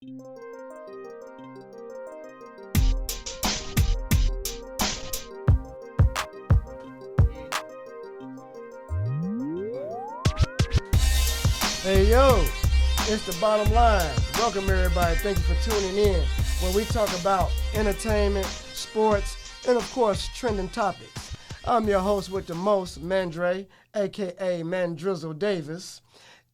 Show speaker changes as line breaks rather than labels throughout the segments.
Hey yo, it's the bottom line. Welcome everybody. Thank you for tuning in where we talk about entertainment, sports, and of course trending topics. I'm your host with the most, Mandrey, aka Mandrey Davis,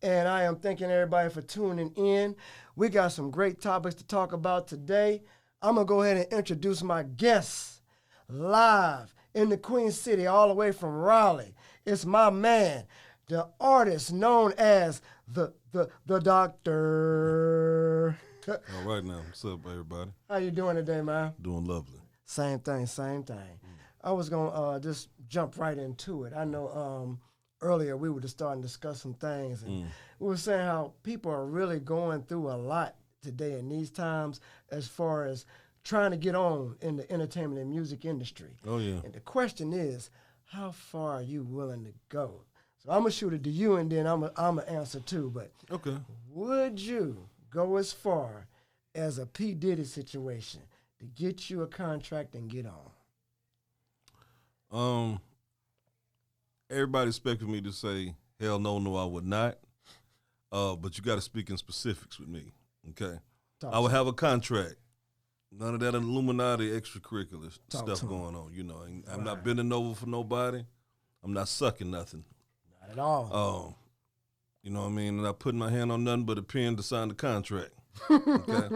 and I am thanking everybody for tuning in. We got some great topics to talk about today. I'm gonna go ahead and introduce my guests live in the Queen City, all the way from Raleigh. It's my man, the artist known as the Doctor.
All right now, what's up, everybody?
How you doing today, man?
Doing lovely.
Same thing. I was gonna just jump right into it. I know earlier we were just starting to discuss some things, and we were saying how people are really going through a lot today in these times as far as trying to get on in the entertainment and music industry.
Oh yeah.
And the question is, how far are you willing to go? So I'm gonna shoot it to you, and then I'm gonna answer too. But
Okay.
would you go as far as a P. Diddy situation to get you a contract and get on?
Everybody expected me to say, hell no, I would not. But you got to speak in specifics with me, okay? I would have a contract. None of that Illuminati extracurricular stuff going on, you know. I'm not bending over for nobody. I'm not sucking nothing.
Not at all.
You know what I mean? I'm not putting my hand on nothing but a pen to sign the contract. Okay?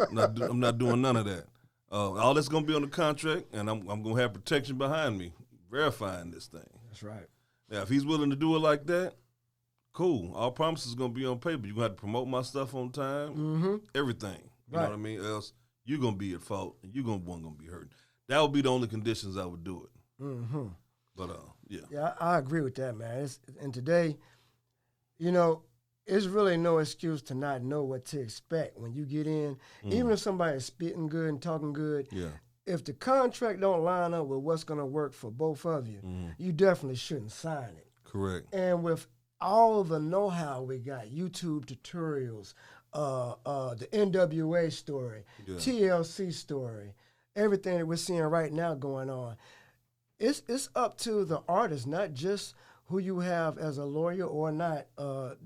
I'm not doing none of that. All that's going to be on the contract, and I'm going to have protection behind me verifying this thing.
That's right.
Now, if he's willing to do it like that, cool. All promises going to be on paper. You're going to have to promote my stuff on time, everything. You know what I mean? Else you're going to be at fault, and you're going to be hurt. That would be the only conditions I would do it. But, yeah.
Yeah, I agree with that, man. And today, you know, it's really no excuse to not know what to expect when you get in. Even if somebody's spitting good and talking good, if the contract don't line up with what's going to work for both of you, you definitely shouldn't sign it.
Correct.
And with all the know-how we got, YouTube tutorials, the NWA story, TLC story, everything that we're seeing right now going on, it's up to the artist, not just who you have as a lawyer or not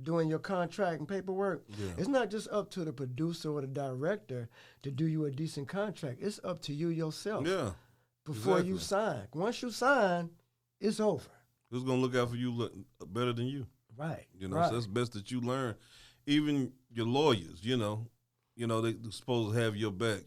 doing your contract and paperwork. It's not just up to the producer or the director to do you a decent contract. It's up to you yourself before you sign. Once you sign, it's over.
Who's going to look out for you look better than you?
Right.
You know, so it's best that you learn. Even your lawyers, you know, they're supposed to have your back.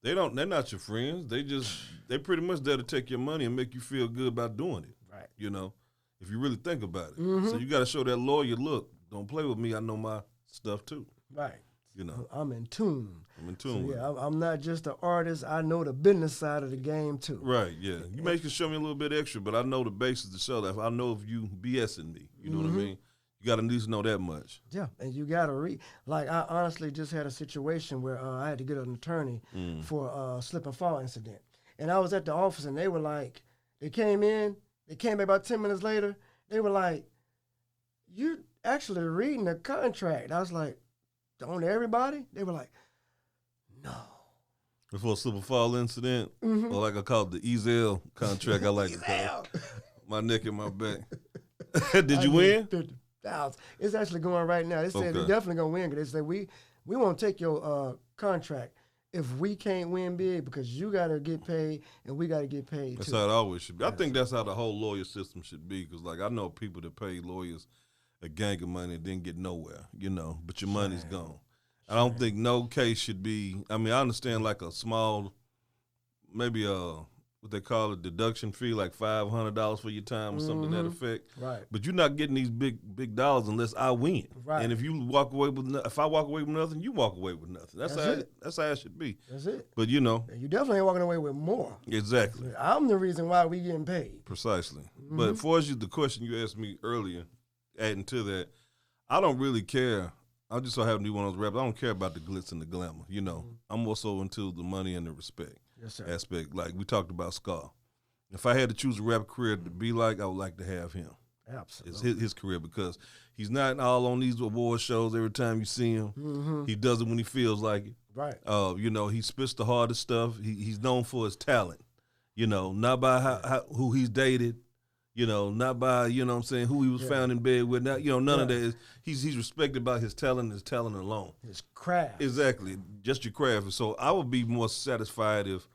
They're not your friends. They pretty much there to take your money and make you feel good about doing it.
Right.
You know, if you really think about it. So you got to show that lawyer, look, don't play with me. I know my stuff too.
Right.
You know.
I'm in tune.
So,
with it. I'm not just an artist. I know the business side of the game too.
Right, yeah. You may can show me a little bit extra, but I know the basis to show that. I know if you BSing me. You know what I mean? You got to at least know that much.
Yeah, and you got to read. Like, I honestly just had a situation where I had to get an attorney for a slip and fall incident. And I was at the office, and they were like, they came back about 10 minutes later. They were like, you're actually reading the contract. I was like, don't everybody? They were like, no.
Before a slip and fall incident, or like I call it the Ezel contract, I like to call it. My neck and my back. Did you win?
50,000. It's actually going right now. They said they're definitely going to win because they said, we won't take your contract if we can't win big because you got to get paid and we got to get paid
That's
too.
how it always should be. I think that's how the whole lawyer system should be because, like, I know people that pay lawyers a gang of money and didn't get nowhere, you know, but your money's gone. I don't think no case should be, I mean, I understand like a small, maybe what they call a deduction fee, like $500 for your time or something to that effect.
Right.
But you're not getting these big dollars unless I win.
Right.
And if I walk away with nothing, you walk away with nothing. That's how it should be.
That's it.
But you know.
You definitely ain't walking away with more.
Exactly.
I'm the reason why we getting paid.
Precisely. But for the question you asked me earlier, adding to that, I don't really care. I just so happen to be one of those rappers. I don't care about the glitz and the glamour. You know, I'm also into the money and the respect aspect. Like we talked about Scar. If I had to choose a rap career to be like, I would like to have him.
Absolutely.
It's his career because he's not all on these award shows every time you see him.
Mm-hmm.
He does it when he feels like it.
Right.
You know, he spits the hardest stuff. He's known for his talent. You know, not by who he's dated. You know, not by, you know what I'm saying, who he was found in bed with. Not, you know, none of that. He's respected by his talent alone.
His craft.
Exactly. Just your craft. So I would be more satisfied if,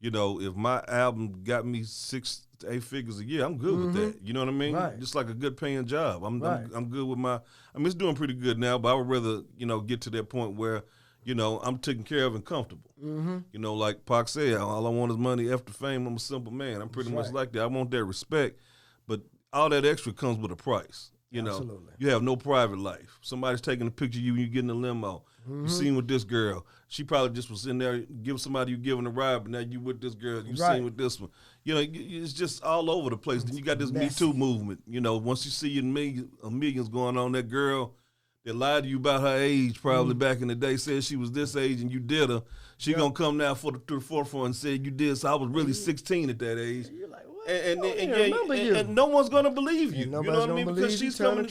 you know, if my album got me 6 to 8 figures a year, I'm good with that. You know what I mean?
Right.
Just like a good paying job. I'm good with it's doing pretty good now, but I would rather, you know, get to that point where, you know, I'm taken care of and comfortable.
Mm-hmm.
You know, like Pac said, all I want is money after fame. I'm a simple man. I'm pretty much like that. I want that respect, but all that extra comes with a price. You know,
Absolutely.
You have no private life. Somebody's taking a picture of you when you get in a limo. You seen with this girl. She probably just was in there give somebody you giving a ride, but now you with this girl. You seen with this one. You know, it's just all over the place. Then you got this Me Too movement. You know, once you see millions going on, that girl that lied to you about her age probably back in the day, said she was this age and you did her. She gonna come now to the forefront and say you did. So I was really 16 at that age.
You're like, what?
And no one's gonna believe you. You know what I mean? Because she's coming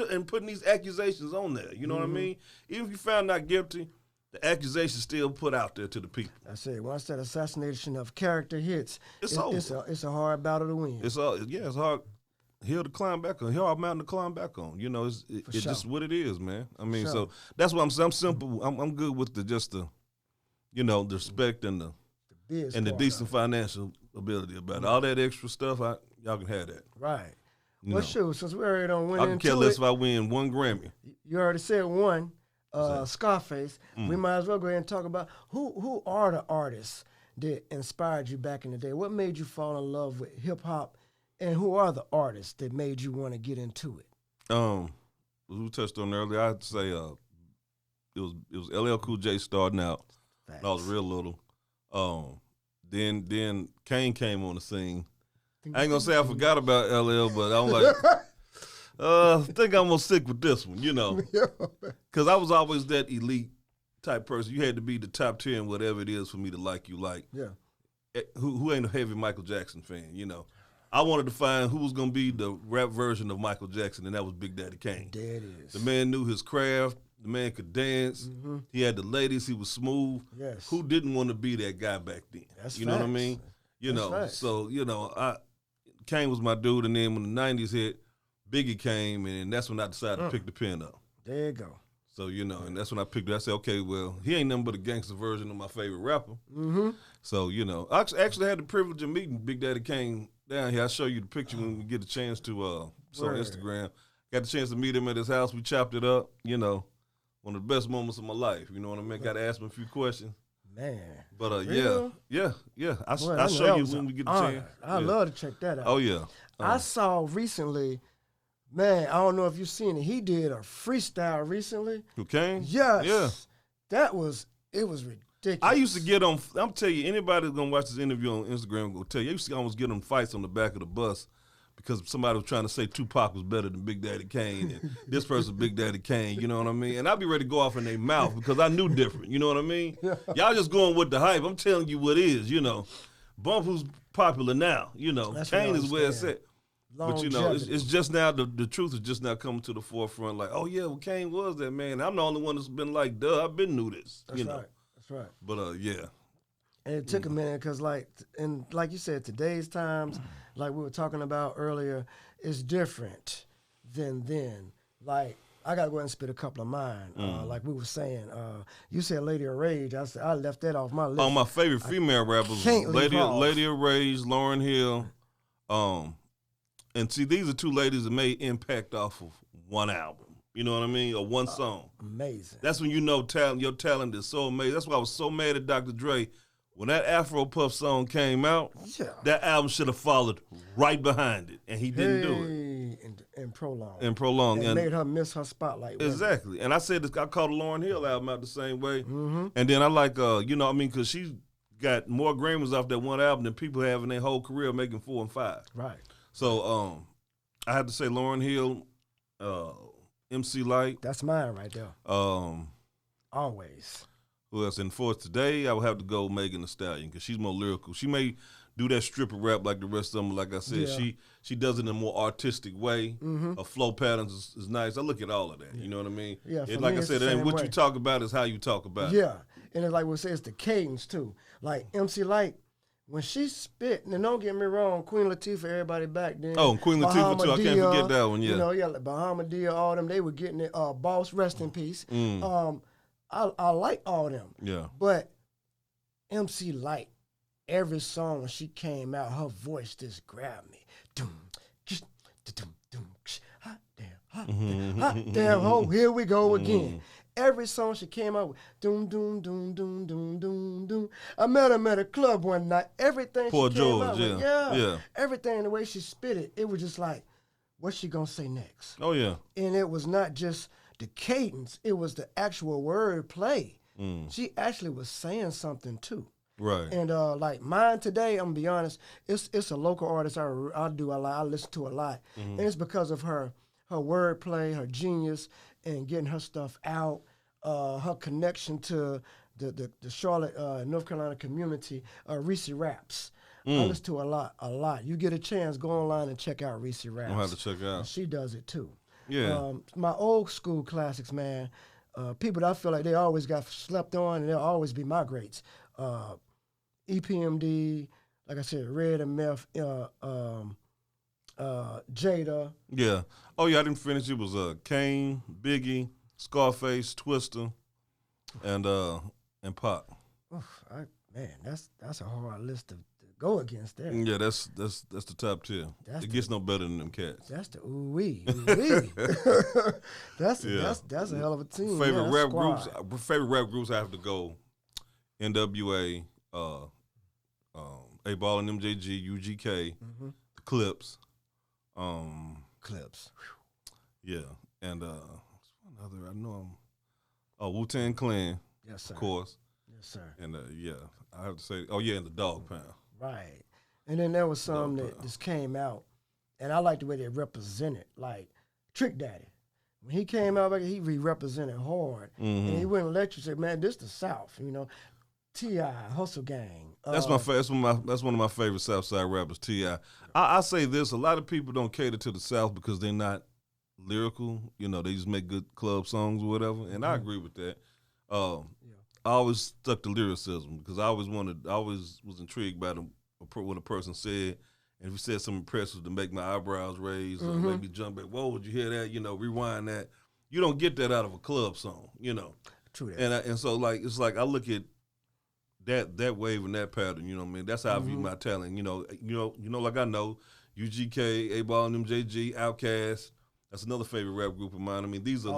and putting these accusations on there. You know what I mean? Even if you found not guilty, the accusation still put out there to the people.
I said once that assassination of character hits,
it's over.
It's a hard battle to win.
It's hard hill to climb back on, hard mountain to climb back on. You know, it's just what it is, man. I mean, so that's what I'm saying. I'm simple. I'm good with the you know, the respect and the decent financial ability about it. All that extra stuff, y'all can have that.
Right. Well, shoot, since we already don't win
I can care less if I win 1 Grammy.
You already said one, Scarface. We might as well go ahead and talk about who are the artists that inspired you back in the day? What made you fall in love with hip-hop, and who are the artists that made you want to get into it?
As we touched on earlier, I'd say it was LL Cool J starting out. When I was real little. Then Kane came on the scene. I ain't gonna say I forgot about LL, but I'm like, I think I'm gonna stick with this one, you know, because I was always that elite type person. You had to be the top 10, whatever it is, for me to like you. Like, who ain't a heavy Michael Jackson fan, you know? I wanted to find who was gonna be the rap version of Michael Jackson, and that was Big Daddy Kane.
There it is.
The man knew his craft. The man could dance. He had the ladies. He was smooth.
Yes.
Who didn't want to be that guy back then?
That's
you know what I mean? You know,
facts.
so, you know, Kane was my dude. And then when the 90s hit, Biggie came, and that's when I decided to pick the pen up.
There you go.
So, you know, and that's when I picked it. I said, okay, well, he ain't nothing but a gangster version of my favorite rapper. So, you know, I actually had the privilege of meeting Big Daddy Kane down here. I'll show you the picture when we get a chance to, it's on Instagram. Got the chance to meet him at his house. We chopped it up, you know. One of the best moments of my life. You know what I mean? Got to ask him a few questions.
Man.
But, yeah. I'll show you when we get the chance.
I'd love to check that out.
Oh, yeah.
I saw recently, man, I don't know if you've seen it. He did a freestyle recently.
Who Kane?
Yes.
Yeah.
It was ridiculous.
I used to get on, I'm telling you, anybody that's going to watch this interview on Instagram will tell you, I used to almost get on fights on the back of the bus because somebody was trying to say Tupac was better than Big Daddy Kane, and this person's Big Daddy Kane, you know what I mean? And I'd be ready to go off in their mouth because I knew different, you know what I mean? Y'all just going with the hype. I'm telling you what is, you know. Bump who's popular now, you know. That's Kane is where it's at. But, you know, it's just now, the truth is just now coming to the forefront, like, oh, yeah, well, Kane was that man. I'm the only one that's been like, duh, I've been knew this, you know.
That's right.
But, yeah.
And it took a minute because, like you said, today's times, like we were talking about earlier, is different than then. Like, I got to go ahead and spit a couple of mine. Like we were saying, you said Lady of Rage. I said I left that off my list.
Oh, my favorite female rappers, Lady of Rage, Lauryn Hill. And see, these are two ladies that made impact off of one album. You know what I mean? Or one song.
Amazing.
That's when you know your talent is so amazing. That's why I was so mad at Dr. Dre. When that Afro Puff song came out, that album should have followed right behind it, and he didn't do
it. And prolong.
And
made her miss her spotlight.
Exactly. And I said this, I called the Lauryn Hill album out the same way. And then I like, you know what I mean, because she got more Grammys off that one album than people have in their whole career making 4 and 5.
Right.
So I had to say Lauryn Hill, MC Lyte.
That's mine right there. Always.
Who else? And for today, I would have to go Megan Thee Stallion because she's more lyrical. She may do that stripper rap like the rest of them. Like I said, she does it in a more artistic way. Her flow patterns is nice. I look at all of that. You know what I mean?
Yeah.
Like I said, it ain't what you talk about, is how you talk about it.
Yeah, and it's like we say, it's the cadence too. Like MC Light, when she spit, and don't get me wrong, Queen Latifah, everybody back then.
Oh, Queen Latifah too. I can't forget that one. Yeah.
You know, like Bahamadia, all them, they were getting it. Boss, rest in peace. I like all them.
Yeah.
But MC Light, every song when she came out, her voice just grabbed me. Hot damn, hot damn, oh, here we go again. Every song she came out with, doom, doom, doom, doom, doom, doom, doom. I met her at a club one night. Everything
Poor
she came
George,
out with,
yeah.
everything, the way she spit it was just like, what's she gonna say next?
Oh, yeah.
And it was not just the cadence, it was the actual word play. She actually was saying something too.
Right.
And like mine today, I'm gonna be honest, it's a local artist I listen to a lot. And it's because of her word play, her genius, and getting her stuff out, her connection to the Charlotte, North Carolina community, Reese Raps. I listen to a lot. You get a chance, go online and check out Reese Raps.
I'll have to check out.
And she does it too.
Yeah.
My old school classics, man, people that I feel like they always got slept on and they'll always be my greats. EPMD, like I said, Red and Meth, Jada.
Yeah. Oh, yeah, I didn't finish. It was Kane, Biggie, Scarface, Twister, and Pac.
Oof, man, that's a hard list to go against there.
Yeah, that's the top tier. It gets no better than them cats.
That's the ooh-wee. That's a hell of a team.
Favorite rap groups I have to go NWA, A-Ball and MJG, UGK, the Clips.
Clips.
Yeah, and one other I know. Wu-Tang Clan.
Yes, sir.
Of course.
Yes, sir.
And I have to say, and the Dog Pound.
Right. And then there was some that just came out, and I like the way they represented, like Trick Daddy. When he came out, he represented hard, and he wouldn't let you say, "Man, this the South," you know. T.I., Hustle Gang.
That's one of my favorite Southside rappers, T.I. I say this: a lot of people don't cater to the South because they're not lyrical. You know, they just make good club songs or whatever, and I agree with that. I always stuck to lyricism because I always was intrigued by what a person said, and if he said something impressive to make my eyebrows raise or make me jump back. Whoa, would you hear that? You know, rewind that. You don't get that out of a club song. You know.
True that.
And so like it's like I look at that wave and that pattern, you know what I mean? That's how I view my talent. You know, like I know UGK, A-Ball and MJG, Outkast. That's another favorite rap group of mine. I mean, these are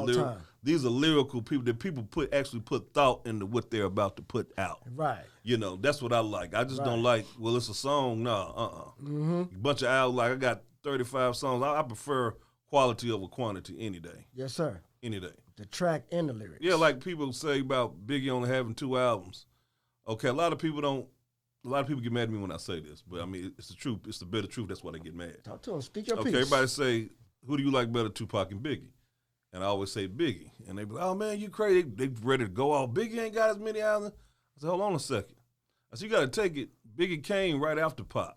lyrical people that people actually put thought into what they're about to put out.
Right.
You know, that's what I like. I just don't like, well, it's a song. No, A bunch of albums, like I got 35 songs. I prefer quality over quantity any day.
Yes, sir.
Any day.
The track and the lyrics.
Yeah, like people say about Biggie only having 2 albums. Okay, a lot of people get mad at me when I say this, but I mean, it's the truth. It's the bitter truth. That's why they get mad.
Talk to them. Speak your piece.
Okay, everybody say, who do you like better, Tupac and Biggie? And I always say Biggie. And they be like, oh, man, you crazy. They ready to go off. Biggie ain't got as many albums. I said, hold on a second. I said, you got to take it. Biggie came right after Pac.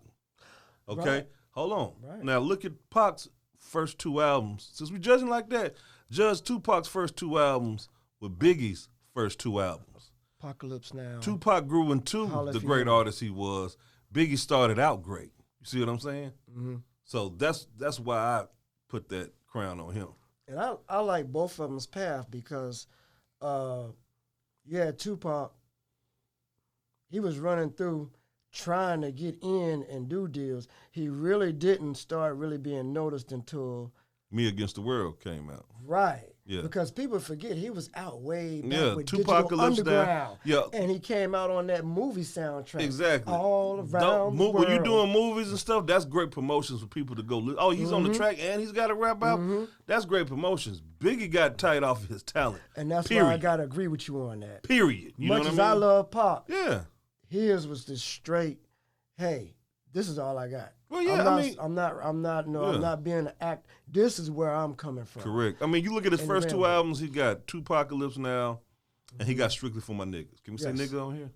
Okay?
Right.
Hold on.
Right.
Now, look at Pac's first 2 albums. Since we judging like that, judge Tupac's first 2 albums with Biggie's first 2 albums.
Apocalypse Now.
Tupac grew into the great artist he was. Biggie started out great. You see what I'm saying? Mm-hmm. So that's why I put that crown on him.
And I like both of them's path because, Tupac, he was running through trying to get in and do deals. He really didn't start really being noticed until
Me Against the World came out.
Right.
Yeah.
Because people forget he was out way back with
Tupac
Digital Underground.
Yeah.
And he came out on that movie soundtrack.
Exactly.
All around the world.
When you're doing movies and stuff, that's great promotions for people to go. Oh, he's on the track and he's got a rap out. That's great promotions. Biggie got tight off his talent.
And that's why I got to agree with you on that.
Period. You
Much
know what
as
I mean?
I love Pac.
Yeah.
His was this straight, hey, this is all I got.
Well, yeah,
I'm not being an act. This is where I'm coming from.
Correct. I mean, you look at his first 2 albums. He got Tupacalypse Now, and he got Strictly for My Niggas. Can we say nigga on here?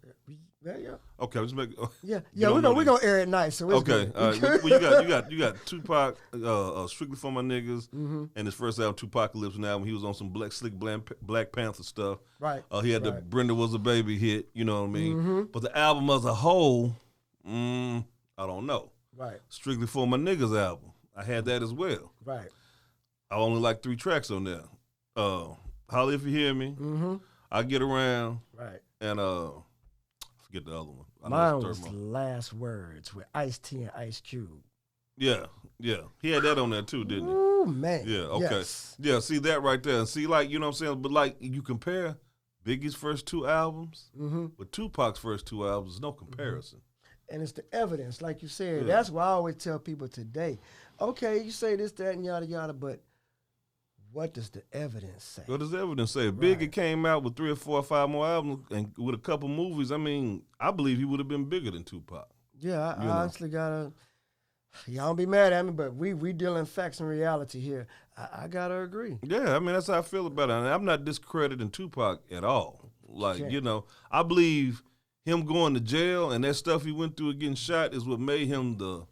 Yeah.
Okay, let's make.
Yeah. We're gonna air it nice. So it's
okay.
Good.
All right. Well, you got Tupac, Strictly for My Niggas, and his first album, Tupacalypse. Now when he was on some Black Panther stuff.
Right.
He had the Brenda Was a Baby hit. You know what I mean? But the album as a whole, I don't know.
Right.
Strictly for My Niggas album, I had that as well.
Right.
I only like 3 tracks on there. Holla If You Hear Me. I Get Around.
Right.
And forget the other one.
Mine was Last Words with Ice-T and Ice Cube.
Yeah. He had that on there too, didn't he?
Ooh, man.
Yeah, okay.
Yes.
Yeah, see that right there. And see, like, you know what I'm saying? But like, you compare Biggie's first 2 albums with Tupac's first 2 albums, there's no comparison.
And it's the evidence, like you said. That's why I always tell people today, okay, you say this, that, and yada, yada, but what does the evidence say?
What does the evidence say? If Biggie came out with 3 or 4 or 5 more albums and with a couple movies, I mean, I believe he would have been bigger than Tupac.
Yeah, I honestly gotta. Y'all don't be mad at me, but we dealing facts and reality here. I gotta agree.
Yeah, I mean that's how I feel about it. And I'm not discrediting Tupac at all. Like you know, I believe him going to jail and that stuff he went through getting shot is what made him the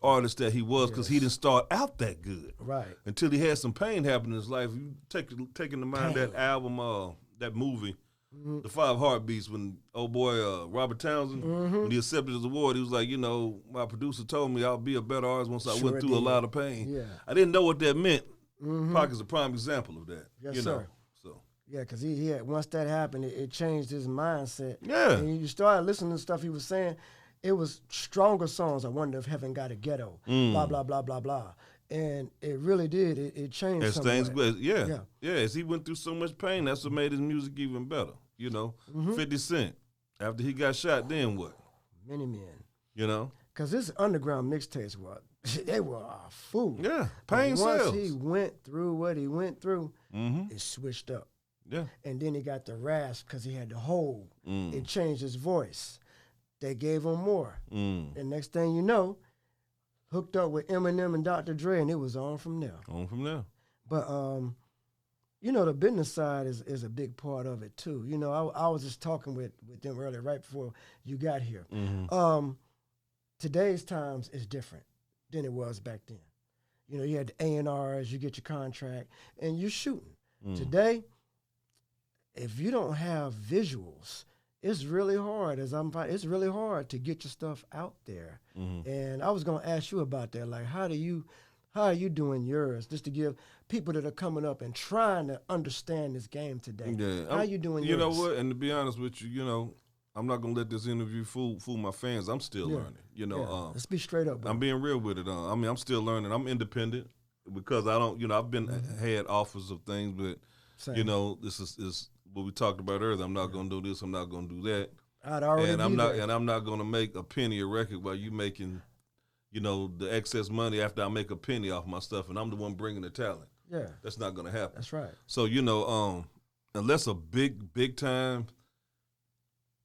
artist that he was, because he didn't start out that good.
Right.
Until he had some pain happen in his life. You take into mind that album, that movie, The 5 Heartbeats, when old boy Robert Townsend, when he accepted his award, he was like, you know, my producer told me I'll be a better artist once I went through a lot of pain. Yeah. I didn't know what that meant. Pac is a prime example of that.
Yes,
you know?
sir.
So.
Yeah, because he had, once that happened, it changed his mindset.
Yeah.
And you started listening to stuff he was saying. It was stronger songs. I Wonder If Heaven Got a Ghetto. Blah, blah, blah, blah, blah. And it really did. It changed
as things,
yeah.
As he went through so much pain, that's what made his music even better. You know, 50 Cent, after he got shot, then what?
Many men.
You know?
Because his underground mixtapes they were a fool.
Yeah, pain
sells.
Once
he went through what he went through, it switched up.
Yeah.
And then he got the rasp because he had the hole. It changed his voice. They gave him more. And next thing you know, hooked up with Eminem and Dr. Dre, and it was on from there. But, you know, the business side is a big part of it, too. You know, I was just talking with them earlier, right before you got here. Today's times is different than it was back then. You know, you had the A&Rs, you get your contract, and you're shooting. Today, if you don't have visuals, it's really hard. It's really hard to get your stuff out there. And I was gonna ask you about that. Like, how are you doing yours? Just to give people that are coming up and trying to understand this game today.
Yeah,
how are you doing yours?
You know what? And to be honest with you, you know, I'm not gonna let this interview fool my fans. I'm still learning. You know,
let's be straight up. Bro.
I'm being real with it. I mean, I'm still learning. I'm independent because I don't. You know, I've been had offers of things, but you know, this is what we talked about earlier. I'm not gonna do this. I'm not gonna do that. I'm not gonna make a penny a record while you making, you know, the excess money after I make a penny off my stuff, and I'm the one bringing the talent.
Yeah,
that's not gonna happen.
That's right.
So you know, unless a big time,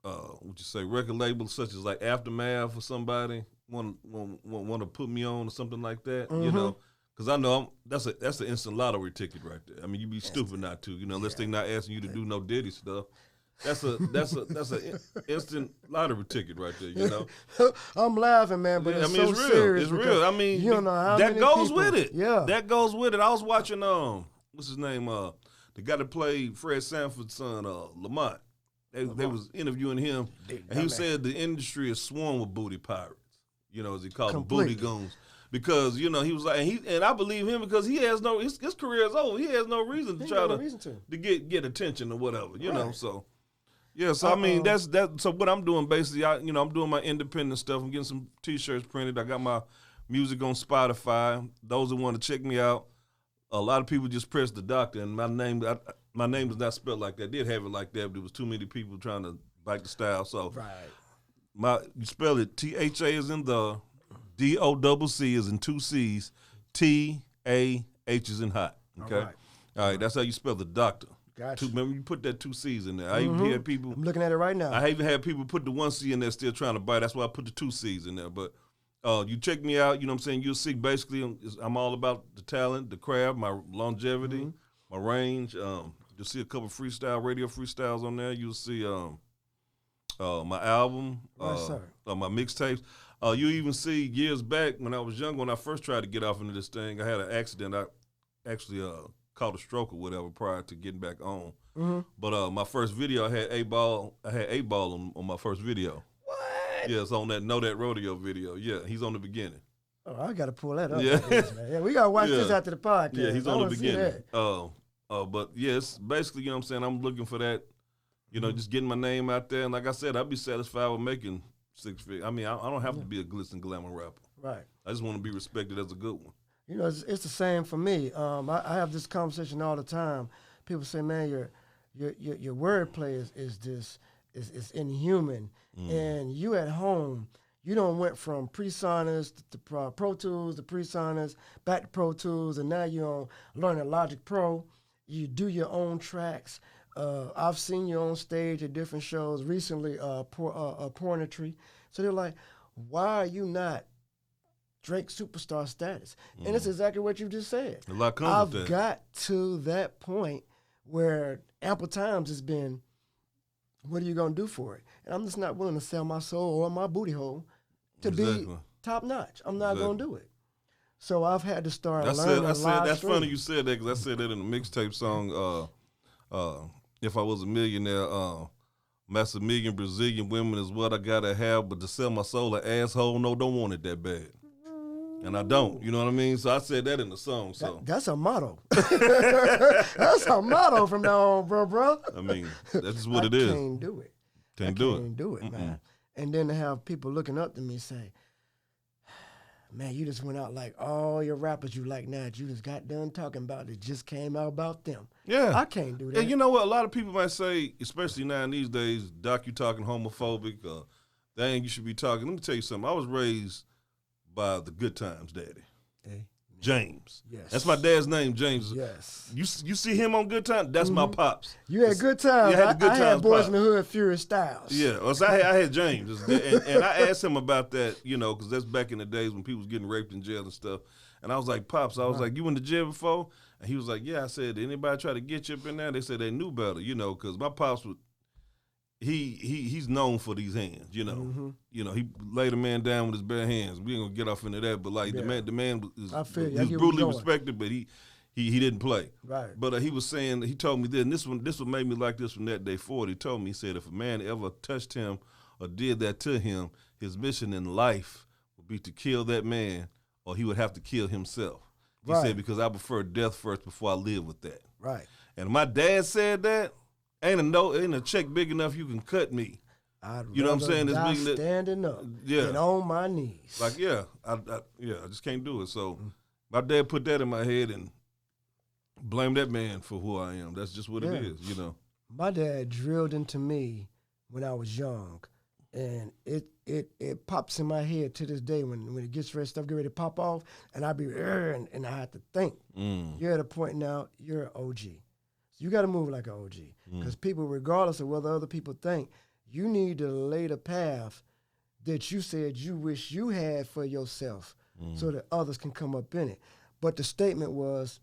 would you say record label such as like Aftermath or somebody want to put me on or something like that, you know. Because I know that's an instant lottery ticket right there. I mean, you'd be stupid not to, you know, unless they're not asking you to do no Diddy stuff. That's a instant lottery ticket right there, you know.
I'm laughing, man, but it's so
it's real.
serious.
It's real. I mean,
you don't know how
that
many
goes
people,
with it.
Yeah,
that goes with it. I was watching what's his name? The guy that played Fred Sanford's son, Lamont. They was interviewing him, and he said the industry is swarmed with booty pirates. You know, as he called them, booty goons. Because, you know, he was like, and I believe him because he has his career is over. He has no reason to try to get attention or whatever, you know. So, yeah, so I mean, that's so what I'm doing basically, I'm doing my independent stuff. I'm getting some T-shirts printed. I got my music on Spotify. Those that want to check me out, a lot of people just press Tha Docctah, and my name is not spelled like that. I did have it like that, but there was too many people trying to bite the style. So, you spell it THA is in the DOCC is in 2 C's, TAH is in hot. Okay, all right. That's how you spell Tha Docctah.
Gotcha.
Remember, you put that 2 C's in there. I even had people.
I'm looking at it right now.
I even had people put the 1 C in there, still trying to buy. That's why I put the 2 C's in there. But you check me out. You know what I'm saying? You'll see. Basically, I'm all about the talent, the craft, my longevity, my range. You'll see a couple radio freestyles on there. You'll see my album, my mixtapes. You even see years back when I was young, when I first tried to get off into this thing, I had an accident. I actually caught a stroke or whatever prior to getting back on. Mm-hmm. But my first video, I had 8Ball on my first video.
What?
Yeah, it's on that Know That Rodeo video. Yeah, he's on the beginning.
Oh, I got to pull that up.
Yeah.
Man. Yeah, we got to watch this after the podcast.
Yeah, he's on the beginning. But yeah, it's basically, you know what I'm saying, I'm looking for that, you know, just getting my name out there. And like I said, I'd be satisfied with making 6 figures. I mean, I don't have to be a glitz and glamour rapper.
Right.
I just want to be respected as a good one.
You know, it's the same for me. I have this conversation all the time. People say, man, your wordplay is inhuman. And you at home, you don't went from PreSonus to Pro Tools to PreSonus, back to Pro Tools, and now you're learning Logic Pro. You do your own tracks. I've seen you on stage at different shows recently, Pornetry. So they're like, why are you not Drake superstar status? And it's exactly what you just said.
A lot comes with that.
I've got to that point where ample times it's been, what are you going to do for it? And I'm just not willing to sell my soul or my booty hole to be top notch. I'm not going to do it. So I've had to start learning live stream.
That's funny you said that, because I said that in the mixtape song, If I Was a Millionaire, Master Million Brazilian women is what I gotta have, but to sell my soul an asshole, no, don't want it that bad. And I don't, you know what I mean? So I said that in the song. So
that's a motto. That's a motto from now on, bro.
I mean, that's just what it is.
I can't do it.
Can't do it,
man. And then to have people looking up to me say, man, you just went out like all your rappers you like now that you just got done talking about, it just came out about them.
Yeah.
I can't do that.
And you know what? A lot of people might say, especially now in these days, Doc, you talking homophobic. Dang, you should be talking. Let me tell you something. I was raised by the Good Times daddy. Hey. James. Yes. That's my dad's name, James.
Yes.
You see him on Good Times? That's my pops.
You had Good Times.
Yeah, I had the Good Times.
I had Boys in the Hood, Furious Styles.
Yeah. Well, so I had James. And I asked him about that, you know, because that's back in the days when people was getting raped in jail and stuff. And I was like, Pops, I was like, you in the jail before? And he was like, yeah. I said, did anybody try to get you up in there? They said they knew better, you know, because my Pops would, he's known for these hands, you know. Mm-hmm. You know, he laid a man down with his bare hands. We ain't gonna get off into that, but like the man was brutally respected, but he didn't play.
Right.
But he was saying, he told me this, and this one made me like this from that day forward. He told me, he said, if a man ever touched him or did that to him, his mission in life would be to kill that man, or he would have to kill himself. He said, because I prefer death first before I live with that.
Right.
And my dad said that. Ain't a check big enough you can cut me. You know what I'm saying?
It's big standing up and on my knees.
Like, I just can't do it. So my dad put that in my head and blamed that man for who I am. That's just what it is, you know.
My dad drilled into me when I was young, and it pops in my head to this day when it gets ready, stuff get ready to pop off, and I be and I have to think. You're at a point now, you're an OG. You got to move like an OG, because people, regardless of what other people think, you need to lay the path that you said you wish you had for yourself so that others can come up in it. But the statement was,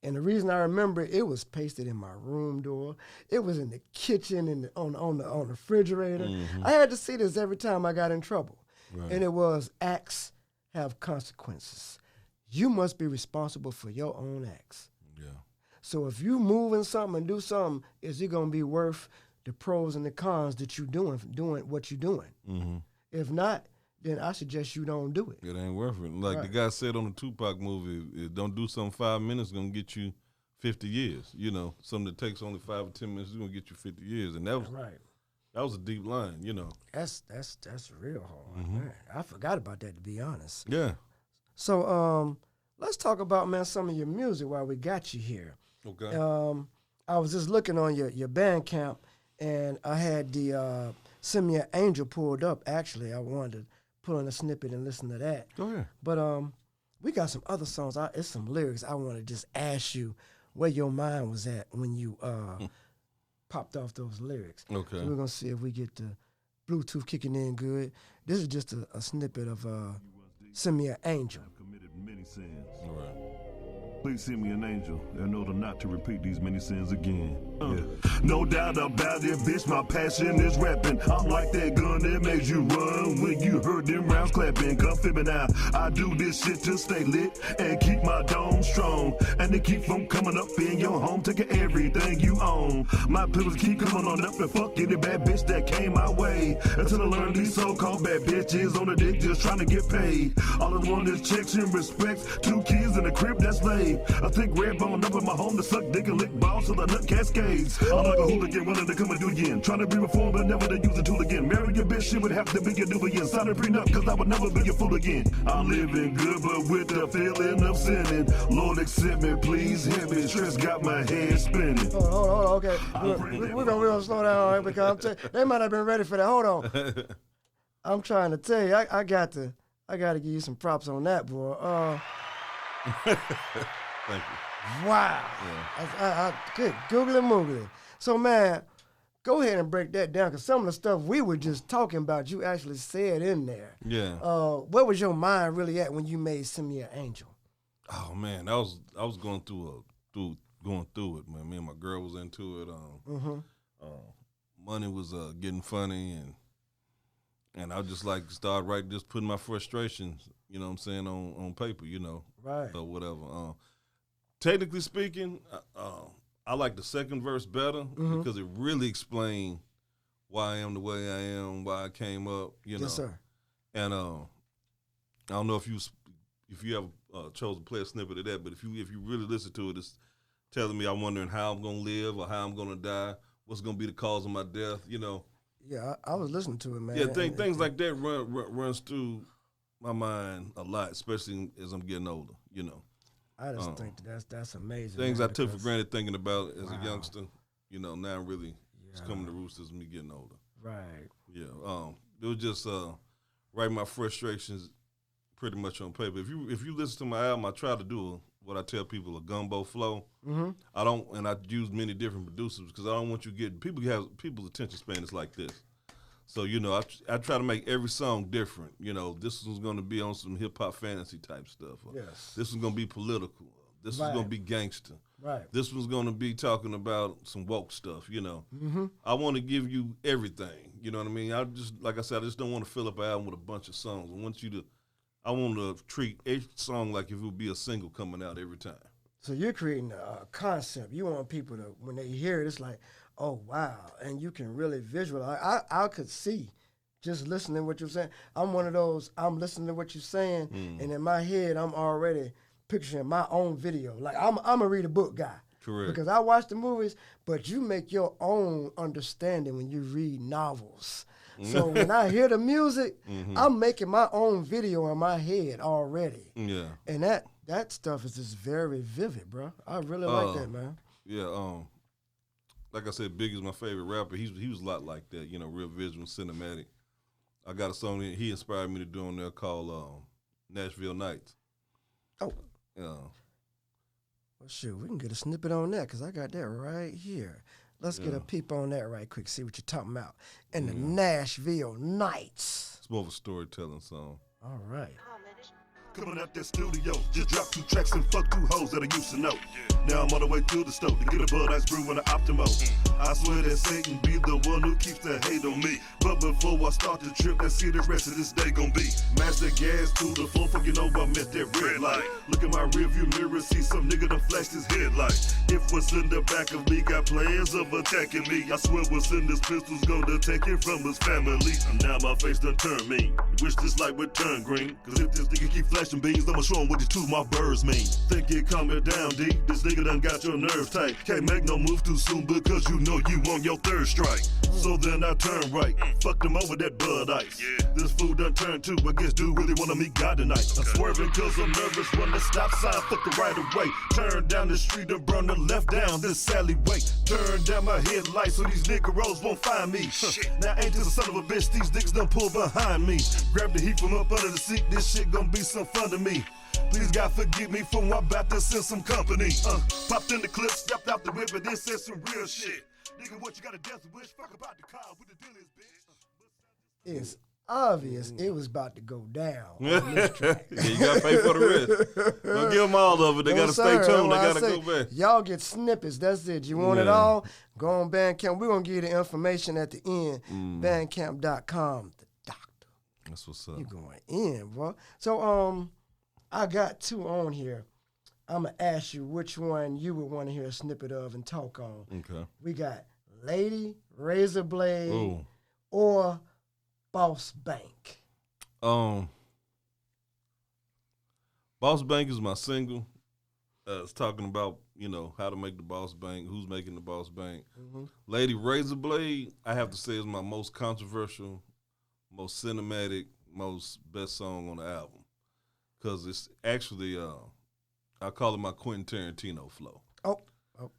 and the reason I remember it was pasted in my room door. It was in the kitchen and on the refrigerator. I had to see this every time I got in trouble. Right. And it was, acts have consequences. You must be responsible for your own acts.
Yeah.
So if you moving something and do something, is it gonna be worth the pros and the cons that you doing what you're doing? Mm-hmm. If not, then I suggest you don't do it.
It ain't worth it. Like the guy said on the Tupac movie, don't do something 5 minutes, gonna get you 50 years. You know, something that takes only 5 or 10 minutes is gonna get you 50 years. And that was a deep line, you know.
That's real hard. Man. I forgot about that, to be honest.
Yeah.
So let's talk about, man, some of your music while we got you here.
Okay.
I was just looking on your Bandcamp, and I had the Send Me an Angel pulled up. Actually, I wanted to put on a snippet and listen to that.
Go ahead.
But we got some other songs. It's some lyrics I want to just ask you where your mind was at when you popped off those lyrics.
Okay.
So we're going to see if we get the Bluetooth kicking in good. This is just a snippet of Send Me an Angel.
I've committed many sins.
All right.
Please send me an angel in order not to repeat these many sins again. No doubt about it, bitch, my passion is rapping. I'm like that gun that made you run when you heard them rounds clapping. Come feel me now, I do this shit to stay lit and keep my dome strong. And to keep from coming up in your home, taking everything you own. My pillars keep coming on up and fuck any bad bitch that came my way. Until I learn these so-called bad bitches on the dick just trying to get paid. All I want is checks and respects, 2 kids in a crib that's laid. I think red bone up in my home to suck dick and lick balls till the nut cascades. I'm like a hooligan, willing to come and do again. Trying to be reformed, but never to use a tool again. Marry your bitch, shit would have to be a Nubian. Sign a prenup, cause I would never be a fool again. I'm living good, but with the feeling of sinning. Lord, accept me, please hit me. Stress got my head spinning.
Hold on, okay. We're gonna slow down, all right, because they might have been ready for that. Hold on. I'm trying to tell you, I got to give you some props on that, boy.
Thank you.
Wow.
Yeah.
I good googly moogly. So, man, go ahead and break that down, because some of the stuff we were just talking about, you actually said in there.
Yeah.
Where was your mind really at when you made Send Me an Angel?
Oh man, I was going through it, man. Me and my girl was into it. Money was getting funny, and I just like start writing, just putting my frustrations, you know what I'm saying, on paper, you know,
right,
or whatever. Technically speaking, I like the second verse better because it really explained why I am the way I am, why I came up, you know.
Yes, sir.
And I don't know if you ever chose to play a snippet of that, but if you really listen to it, it's telling me I'm wondering how I'm gonna live or how I'm gonna die, what's gonna be the cause of my death, you know.
Yeah, I was listening to it, man.
Yeah, things like that runs through my mind a lot, especially as I'm getting older, you know.
I just think that's amazing.
Things
man,
I took for granted thinking about as a youngster, you know, now really it's coming to roost as me getting older.
Right.
Yeah. It was just writing my frustrations pretty much on paper. If you listen to my album, I try to do what I tell people, a gumbo flow. I use many different producers because I don't want you getting people's attention span is like this. So, you know, I try to make every song different. You know, this one's going to be on some hip-hop fantasy type stuff.
Yes.
This one's going to be political. This is going to be gangster.
Right.
This one's going to be talking about some woke stuff, you know. I want to give you everything, you know what I mean? Like I said, I just don't want to fill up an album with a bunch of songs. I want to treat each song like if it would be a single coming out every time. So
you're creating a concept. You want people to, when they hear it, it's like, oh, wow. And you can really visualize. I could see just listening to what you're saying. I'm one of those, I'm listening to what you're saying, and in my head, I'm already picturing my own video. Like, I'm a read a book guy.
Correct.
Because I watch the movies, but you make your own understanding when you read novels. So when I hear the music, I'm making my own video in my head already.
Yeah.
And that stuff is just very vivid, bro. I really like that, man.
Yeah, like I said, Biggie's my favorite rapper. He was a lot like that, you know, real visual, cinematic. I got a song that he inspired me to do on there called Nashville Nights.
Oh.
Yeah.
Well, shoot, we can get a snippet on that because I got that right here. Let's get a peep on that right quick, see what you're talking about. And the Nashville Nights.
It's more of a storytelling song.
All right.
Coming out that studio, just dropped 2 tracks and fuck 2 hoes that I used to know. Now I'm on the way to the stove to get a Bud Ice brew and an Optimo. I swear that Satan be the one who keeps the hate on me. But before I start the trip, let's see the rest of this day gon' be. Mash the gas to the floor, for you know I met that red light. Look at my rearview mirror, see some nigga done flashed his headlight. If what's in the back of me got plans of attacking me, I swear what's in this pistol's gonna take it from his family. Now my face done turned mean. Wish this light would turn green, cause if this nigga keep flashing beans, I'ma show him what these 2 my birds mean. Think it coming down, D? This nigga done got your nerves tight. Can't make no move too soon because you know you on your 3rd strike. So then I turn right, fucked him over that Bud Ice. This fool done turned 2, I guess dude really wanna meet God tonight. I'm swerving cause I'm nervous, run the stop sign, fuck the right of way. Turn down the street and burn the left down this alleyway. Turn down my headlights so these niggeros won't find me. Now ain't this a son of a bitch, these niggas done pull behind me. Grab the heat from up under the seat, this shit gon' be some fun to me. Please God forgive me for what I'm about to send some company. Popped in the clip, stepped out the whip, and then said some real shit. Nigga, what you got a death wish? Fuck about the car with the deal is, bitch.
obvious it was about to go down on this track.
Yeah, you got to pay for the rest. Don't give them all of it. They got to stay tuned. They got to go back.
Y'all get snippets. That's it. You want it all? Go on Bandcamp. We're going to give you the information at the end. Bandcamp.com. The Doctor.
That's what's up.
You're going in, bro. So I got two on here. I'm going to ask you which one you would want to hear a snippet of and talk on.
Okay.
We got Lady, Razor Blade,
Ooh.
or Boss Bank.
Boss Bank is my single. It's talking about, how to make the Boss Bank, who's making the Boss Bank. Mm-hmm. Lady Razor Blade, I have to say, is my most controversial, most cinematic, most best song on the album. Because it's actually, I call it my Quentin Tarantino flow. Oh.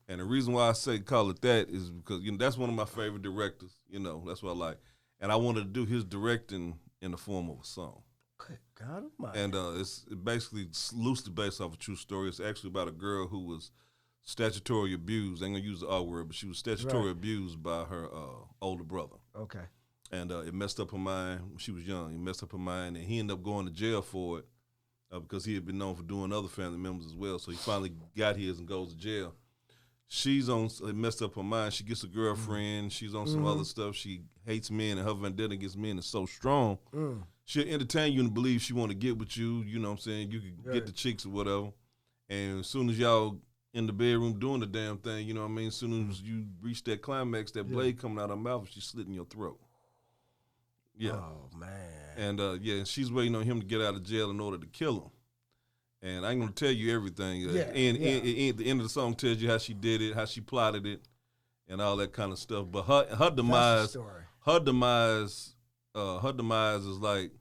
And the reason why I call it that is because, that's one of my favorite directors. That's what I like. And I wanted to do his directing in the form of a song.
Good God Almighty.
And it's basically loosely based off a true story. It's actually about a girl who was statutory abused. I ain't going to use the R word, but she was statutory abused by her older brother.
Okay.
And it messed up her mind when she was young. It messed up her mind, and he ended up going to jail for it because he had been known for doing other family members as well. So he finally got his and goes to jail. It messed up her mind. She gets a girlfriend. She's on some other stuff. She hates men, and her vendetta against men is so strong. She'll entertain you and believe she want to get with you. You know what I'm saying? You could get the chicks or whatever. And as soon as y'all in the bedroom doing the damn thing, you know what I mean? As soon as you reach that climax, that blade coming out of her mouth, she's slitting your throat. Yeah.
Oh, man.
And, she's waiting on him to get out of jail in order to kill him. And I ain't going to tell you everything. And the end of the song tells you how she did it, how she plotted it, and all that kind of stuff. But her demise, her demise is like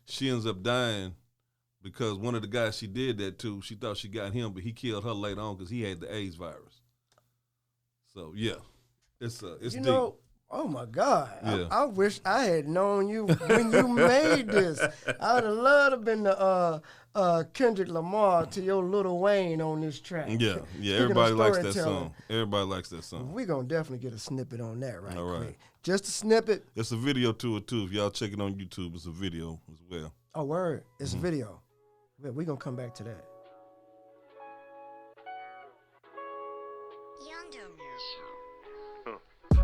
she ends up dying because one of the guys she did that to, she thought she got him, but he killed her later on because he had the AIDS virus. So, yeah, it's deep.
Oh, my God.
Yeah.
I wish I had known you when you made this. I would have loved to have been the Kendrick Lamar to your Lil Wayne on this track.
Yeah. Everybody likes that song. Everybody likes that song.
We're going to definitely get a snippet on that right
All right.
quick. Just a snippet.
It's a video to it, too. If y'all check it on YouTube, it's a video as well.
Oh, word. It's a video. We're going to come back to that.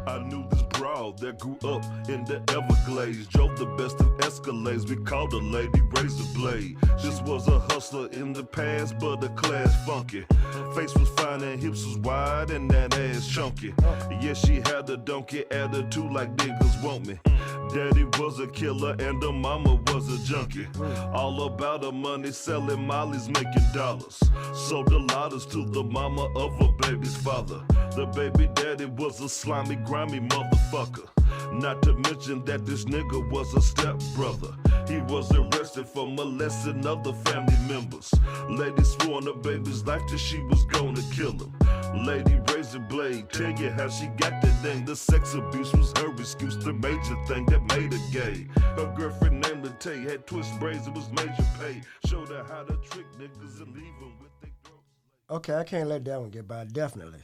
I knew this broad that grew up in the Everglades. Drove the best of Escalades, we called her Lady Razor Blade. This was a hustler in the past, but a class funky. Face was fine and hips was wide and that ass chunky. Yeah, she had a donkey attitude like niggas want me. Daddy was a killer and her mama was a junkie. All about her money, selling mollies, making dollars. Sold the lotters to the mama of her baby's father. The baby daddy was a slimy, grimy motherfucker. Not to mention that this nigga was a stepbrother. He was arrested for molesting other family members. Lady swore on her baby's life that she was gonna kill him. Lady Razor Blade, tell you how she got that thing. The sex abuse was her excuse, the major thing that made her gay. Her girlfriend named Latay had twist braids, it was major pay. Showed her how to trick niggas and leave them with their throats.
Okay, I can't let that one get by, definitely.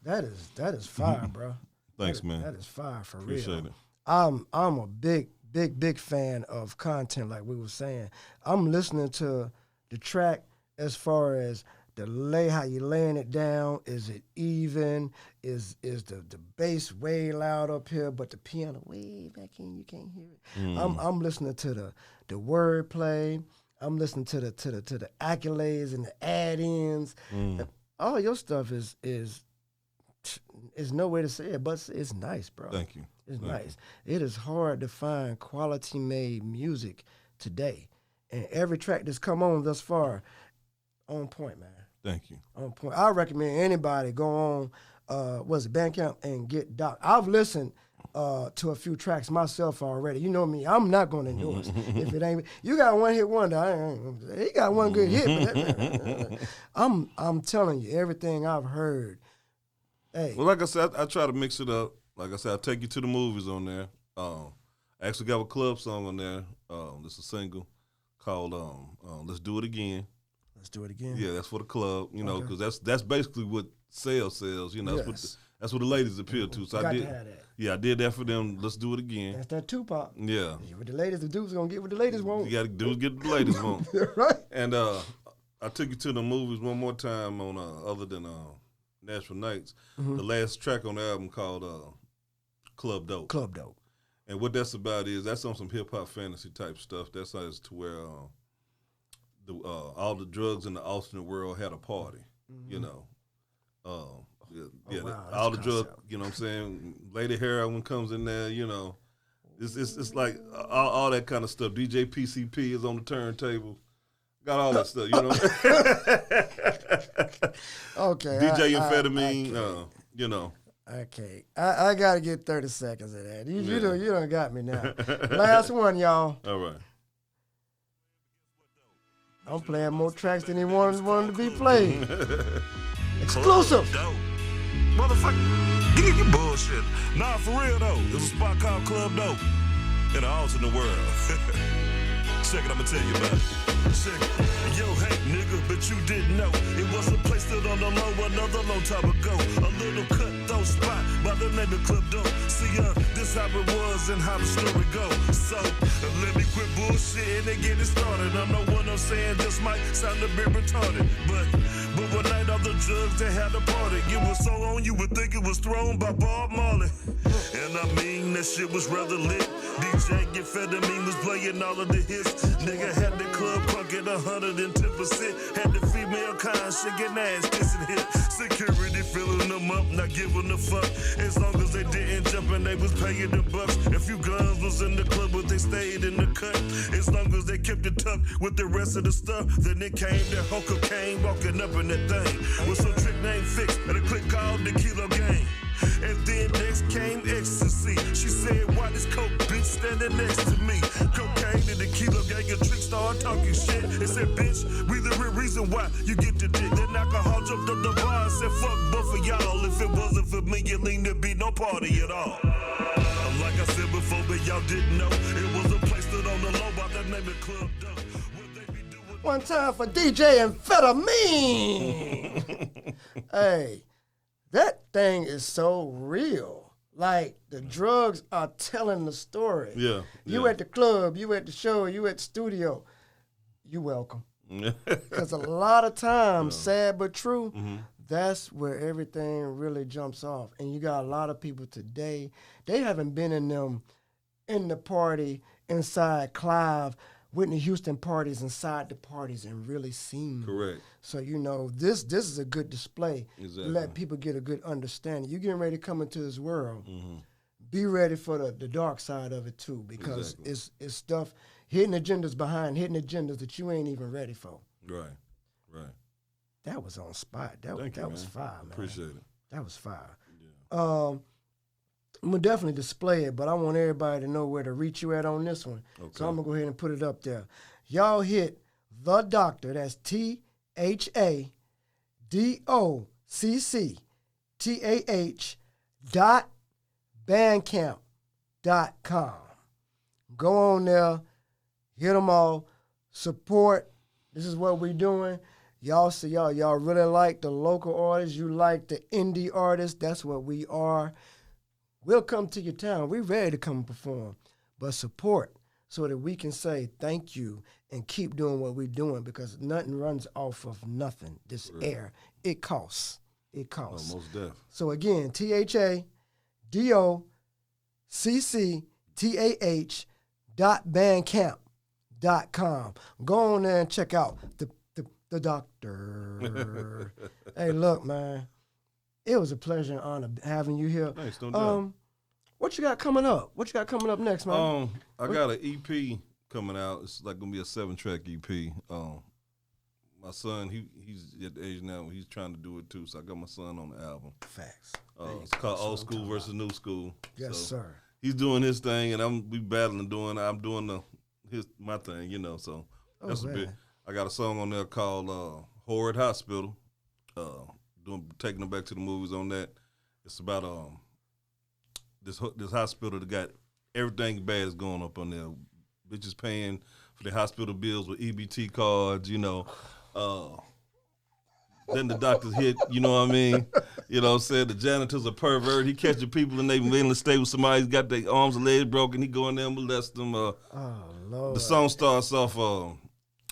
that is fire, bro.
Thanks, man.
That is fire for
Appreciate
real.
it.
I'm a big fan of content, like we were saying. I'm listening to the track as far as how you laying it down. Is it even? Is the bass way loud up here, but the piano way back in? You can't hear it. I'm listening to the wordplay. I'm listening to the accolades and the add-ins. All your stuff is no way to say it, but it's nice, bro.
Thank you.
It's nice. It is hard to find quality-made music today, and every track that's come on thus far, on point, man.
Thank you.
On point. I recommend anybody go on, Bandcamp and get Doc. I've listened to a few tracks myself already. You know me, I'm not going to endorse if it ain't. You got one hit wonder. He got one good hit. But I'm telling you, everything I've heard. Hey.
Well, like I said, I try to mix it up. Like I said, I take you to the movies on there. I actually got a club song on there. This is a single called "Let's Do It Again."
Let's do it again.
Yeah, that's for the club, you know, because that's basically what sells, you know.
Yes.
That's what the ladies appeal to. So
Got
I did.
to have that.
Yeah, I did that for them. Let's do it again.
That's that Tupac.
Yeah.
With the ladies, the dudes gonna get what the ladies want.
You got to do is get what the ladies want.
Right.
And I took you to the movies one more time on other than Nashville Nights. The last track on the album called Club Dope.
Club Dope.
And what that's about is that's on some hip hop fantasy type stuff. That's how it's to where all the drugs in the alternate world had a party. You know.
Wow,
all the drugs. You know what I'm saying? Lady Heroin comes in there. You know. It's like all that kind of stuff. DJ PCP is on the turntable. Got all that stuff, you know.
Okay.
DJ Amphetamine, you know.
Okay. I gotta get 30 seconds of that. You done got me now. Last one, y'all.
All right.
I'm playing more tracks than he wanted to be played. Exclusive.
Motherfucker, get your bullshit. Nah, for real though. There's a spot called Club Dope in an alternate world. Check it, I'ma tell you about it. Check it. Yo, hey, nigga, but you didn't know. It was a place that on the low another long time ago. A little cutthroat spot by the name of Club Dope. See, this how it was and how the story goes. So, let me quit bullshit and get it started. I know what I'm saying just might sound a bit retarded. But one night all the drugs they had a party. It was so on you would think it was thrown by Bob Marley. And I mean, that shit was rather lit. DJ Amphetamine was playing all of the hits. Nigga had the club crunk at 110%. Had the female kind shaking ass, kissing hips. Security filling them up, not giving a fuck. As long as they didn't jump and they was paying the bucks. A few guns was in the club, but they stayed in the cut. As long as they kept it tucked with the rest of the stuff. Then it came that whole cocaine walking up in that thing. With some trick name Fix and a click called the Kilo Gang. And then next came ecstasy. She said, why this coke bitch standing next to me? Cocaine and the Kilo Gang and Trick started talking shit. They said, bitch, we the real reason why you get the dick. Then alcohol jumped up the bar and said, fuck both of y'all. If it wasn't for me, it leaned to be no party at all. Like I said before, but y'all didn't know. It was a place that on the low by the name of Club Dope.
One time for DJ Amphetamine. Hey. That thing is so real. Like, the drugs are telling the story.
Yeah.
You at the club, you at the show, you at the studio. You welcome. Because a lot of times, sad but true, that's where everything really jumps off. And you got a lot of people today, they haven't been in the party inside Clive, Whitney Houston parties inside the parties and really seen.
Correct.
So, you know, this is a good display.
Exactly.
To let people get a good understanding. You're getting ready to come into this world. Be ready for the dark side of it, too, because it's stuff, hidden agendas behind hidden agendas that you ain't even ready for.
Right.
That was on spot. That was fire, man.
Appreciate it.
That was fire.
Yeah.
I'm going to definitely display it, but I want everybody to know where to reach you at on this one.
Okay.
So I'm going to go ahead and put it up there. Y'all hit Tha Docctah, that's THADOCCTAH.bandcamp.com. Go on there, hit them all, support. This is what we're doing. Y'all see y'all really like the local artists. You like the indie artists. That's what we are. We'll come to your town. We're ready to come and perform. But support so that we can say thank you and keep doing what we're doing because nothing runs off of nothing. This air, it costs. It costs.
Most deaf.
So again, THADOCCTAH.bandcamp.com. Go on there and check out the Docctah. Hey, look, man. It was a pleasure and honor having you here.
Thanks, don't doubt.
What you got coming up? What you got coming up next, man?
I got an EP coming out. It's like gonna be a 7-track EP. My son, he's at the age now he's trying to do it too. So I got my son on the album.
Facts.
It's called Old School versus New School.
Yes, sir.
He's doing his thing, and I'm doing my thing. You know, so that's a bit. I got a song on there called Horrid Hospital. Taking them back to the movies on that. It's about this hospital that got everything bad is going up on there. Bitches paying for their hospital bills with EBT cards, you know. Then the doctors hit, you know what I mean? You know what I'm saying? The janitor's a pervert. He catching people and they mainly stay with somebody who's got their arms and legs broken. He go in there and molest them.
Oh, Lord.
The song starts off,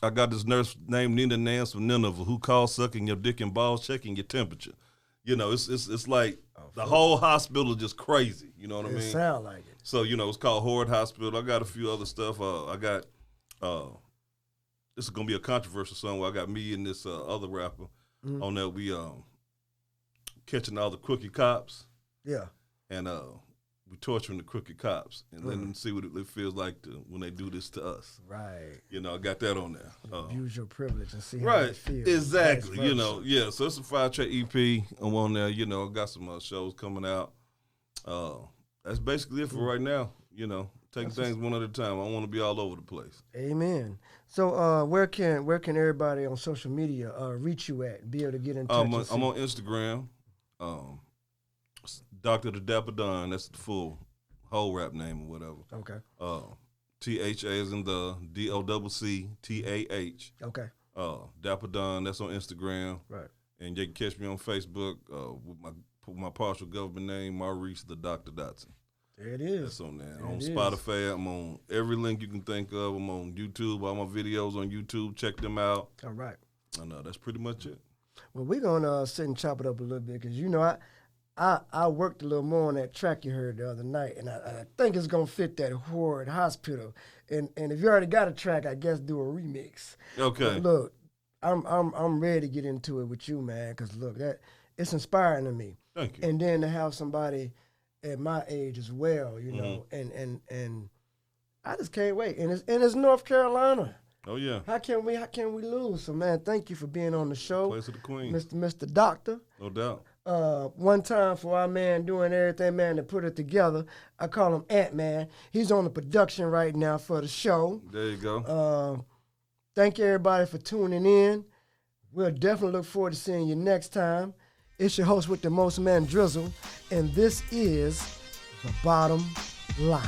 I got this nurse named Nina Nance from Nineveh who calls sucking your dick and balls, checking your temperature. You know, it's like the whole hospital is just crazy. You know what I mean?
It sound like it.
So, you know, it's called Horde Hospital. I got a few other stuff. This is going to be a controversial song where I got me and this other rapper on there. We catching all the crooked cops.
Yeah.
And we torturing the crooked cops and letting them see what it feels like when they do this to us.
Right.
You know, I got that on there.
Use your privilege and see how
Right.
it feels.
Exactly. You know, yeah. So it's a 5-track EP. I'm on there. You know, I got some shows coming out. That's basically it for right now. You know, taking things one at a time. I want to be all over the place.
Amen. So where can everybody on social media reach you at? Be able to get in touch?
I'm on Instagram. Dr. The Dapper Don. That's the whole rap name or whatever.
Okay.
THA is in the DOCCTAH.
Okay.
Dapper Don. That's on Instagram.
Right.
And you can catch me on Facebook with my partial government name, Maurice the Dr. Dotson.
There it is.
That's on there. On Spotify, I'm on every link you can think of. I'm on YouTube. All my videos on YouTube. Check them out.
All right.
And that's pretty much it.
Well, we're gonna sit and chop it up a little bit because you know I worked a little more on that track you heard the other night, and I think it's gonna fit that Horde Hospital. And if you already got a track, I guess do a remix.
Okay.
But look, I'm ready to get into it with you, man. Because look, it's inspiring to me.
Thank you.
And then to have somebody at my age as well, you know, and I just can't wait. And it's North Carolina.
Oh yeah.
How can we lose? So man, thank you for being on the show,
Place of the Queen.
Mr. Doctor.
No doubt.
One time for our man doing everything, man, to put it together. I call him Ant-Man. He's on the production right now for the show.
There you go.
Thank everybody for tuning in. We'll definitely look forward to seeing you next time. It's your host with the most, man, Drizzle, and this is The Bottom Line.